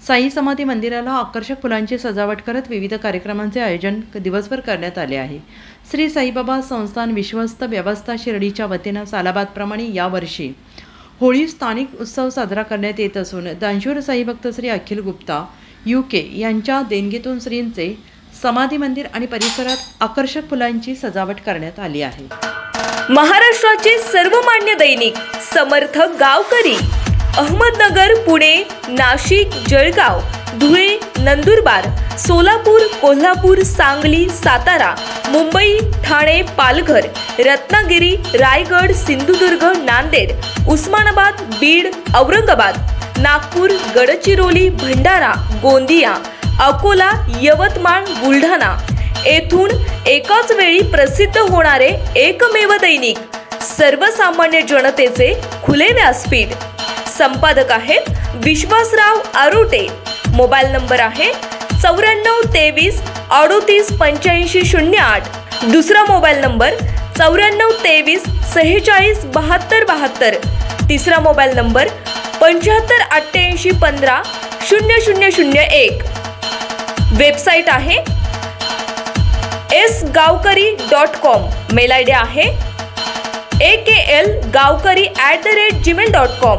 साई समाधी मंदिराला आकर्षक फुलांची सजावट करत विविध कार्यक्रमांचे आयोजन दिवसभर करण्यात आले आहे। श्री साईबाबा संस्थान विश्वस्त व्यवस्था शिर्डीच्या वतीनं सालाबादप्रमाणे यावर्षी होळी स्थानिक उत्सव साजरा करण्यात येत असून दानशूर साईभक्त श्री अखिल गुप्ता UK यांच्या देणगीतून श्रींचे समाधी मंदिर आणि परिसरात आकर्षक फुलांची सजावट करण्यात आली आहे। महाराष्ट्राचे सर्वमान्य दैनिक समर्थ गावकरी अहमदनगर, पुणे, नाशिक, जळगाव, धुळे, नंदुरबार, सोलापूर, कोल्हापूर, सांगली, सातारा, मुंबई, ठाणे, पालघर, रत्नागिरी, रायगड, सिंधुदुर्ग, नांदेड, उस्मानाबाद, बीड, औरंगाबाद, नागपूर, गडचिरोली, भंडारा, गोंदिया, अकोला, यवतमाळ, बुलढाणा येथून एकाच वेळी प्रसिद्ध होणारे एकमेव दैनिक सर्वसामान्य जनतेचे खुले व्यासपीठ। संपादक आहेत विश्वासराव आरोटे। मोबाईल नंबर आहे 9423 38 85 08। दुसरा मोबाईल नंबर 9423 46 72 72। तिसरा मोबाईल नंबर 75 88 15 0001। वेबसाईट आहे sgavkari.com। मेल आयडी आहे aklgavkari@gmail.com।